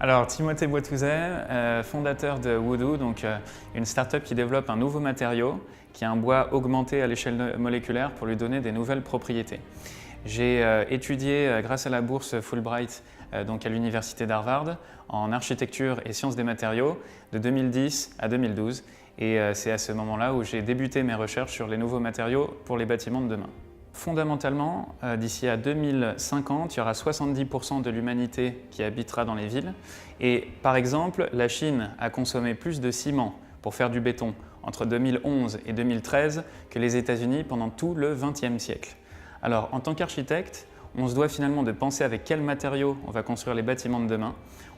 Alors, Timothée Boitouzet, fondateur de Woodoo, donc une start-up qui développe un nouveau matériau, qui est un bois augmenté à l'échelle moléculaire pour lui donner des nouvelles propriétés. J'ai étudié grâce à la bourse Fulbright donc à l'université d'Harvard en architecture et sciences des matériaux de 2010 à 2012 et c'est à ce moment-là où j'ai débuté mes recherches sur les nouveaux matériaux pour les bâtiments de demain. Fondamentalement, d'ici à 2050, il y aura 70% de l'humanité qui habitera dans les villes. Et par exemple, la Chine a consommé plus de ciment pour faire du béton entre 2011 et 2013 que les États-Unis pendant tout le XXe siècle. Alors, en tant qu'architecte, on se doit finalement de penser avec quels matériaux on va construire les bâtiments de demain.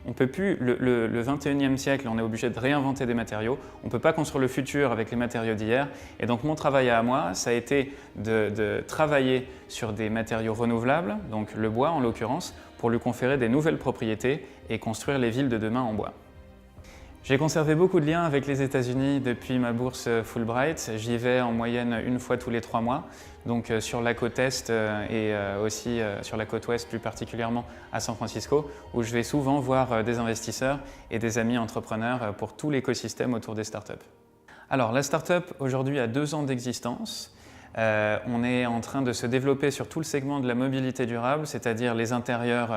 On peut plus, le 21e siècle, on est obligé de réinventer des matériaux. On ne peut pas construire le futur avec les matériaux d'hier. Et donc mon travail à moi, ça a été de travailler sur des matériaux renouvelables, donc le bois en l'occurrence, pour lui conférer des nouvelles propriétés et construire les villes de demain en bois. J'ai conservé beaucoup de liens avec les États-Unis depuis ma bourse Fulbright. J'y vais en moyenne une fois tous les 3 mois, donc sur la côte Est et aussi sur la côte Ouest, plus particulièrement à San Francisco, où je vais souvent voir des investisseurs et des amis entrepreneurs pour tout l'écosystème autour des startups. Alors, la startup aujourd'hui a 2 ans d'existence. On est en train de se développer sur tout le segment de la mobilité durable, c'est-à-dire les intérieurs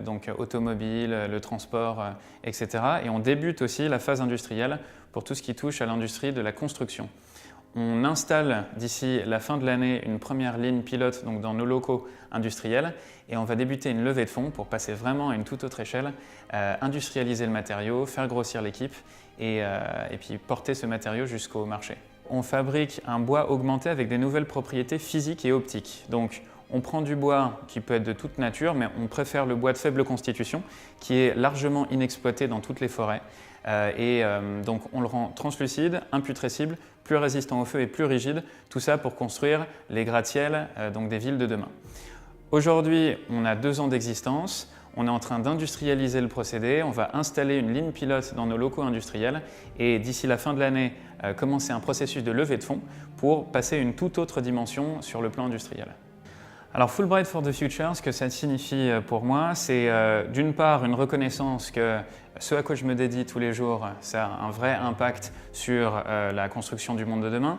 donc automobile, le transport, etc. Et on débute aussi la phase industrielle pour tout ce qui touche à l'industrie de la construction. On installe d'ici la fin de l'année une première ligne pilote donc dans nos locaux industriels et on va débuter une levée de fonds pour passer vraiment à une toute autre échelle, industrialiser le matériau, faire grossir l'équipe et puis porter ce matériau jusqu'au marché. On fabrique un bois augmenté avec des nouvelles propriétés physiques et optiques. Donc, on prend du bois qui peut être de toute nature, mais on préfère le bois de faible constitution qui est largement inexploité dans toutes les forêts. Donc on le rend translucide, imputrescible, plus résistant au feu et plus rigide, tout ça pour construire les gratte-ciels donc des villes de demain. Aujourd'hui, on a 2 ans d'existence, on est en train d'industrialiser le procédé, on va installer une ligne pilote dans nos locaux industriels et d'ici la fin de l'année, commencer un processus de levée de fonds pour passer à une toute autre dimension sur le plan industriel. Alors Fulbright for the Future, ce que ça signifie pour moi, c'est d'une part une reconnaissance que ce à quoi je me dédie tous les jours, ça a un vrai impact sur la construction du monde de demain.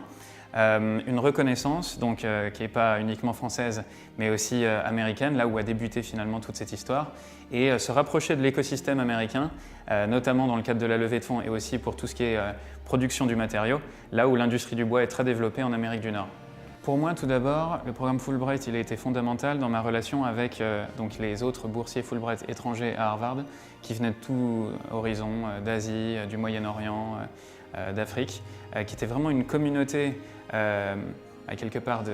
Une reconnaissance donc, qui n'est pas uniquement française mais aussi américaine, là où a débuté finalement toute cette histoire, et se rapprocher de l'écosystème américain, notamment dans le cadre de la levée de fonds et aussi pour tout ce qui est production du matériau, là où l'industrie du bois est très développée en Amérique du Nord. Pour moi, tout d'abord, le programme Fulbright il a été fondamental dans ma relation avec donc les autres boursiers Fulbright étrangers à Harvard qui venaient de tout horizon, d'Asie, du Moyen-Orient, d'Afrique, qui était vraiment une communauté à quelque part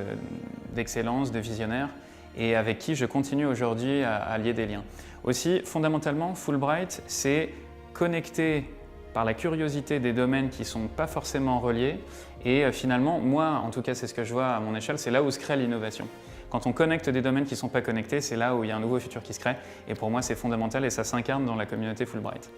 d'excellence, de visionnaires et avec qui je continue aujourd'hui à lier des liens. Aussi, fondamentalement, Fulbright, c'est connecter par la curiosité des domaines qui ne sont pas forcément reliés et finalement, moi, en tout cas c'est ce que je vois à mon échelle, c'est là où se crée l'innovation. Quand on connecte des domaines qui ne sont pas connectés, c'est là où il y a un nouveau futur qui se crée et pour moi c'est fondamental et ça s'incarne dans la communauté Fulbright.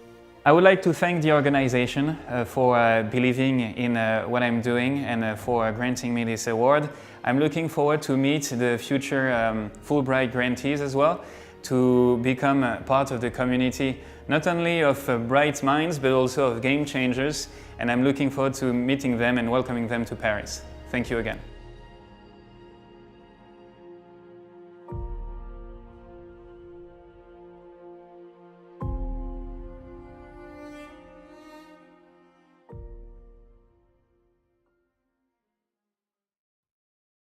I would like to thank the organization for believing in what I'm doing and for granting me this award. I'm looking forward to meet the future Fulbright grantees as well, to become part of the community, not only of bright minds, but also of game changers. And I'm looking forward to meeting them and welcoming them to Paris. Thank you again.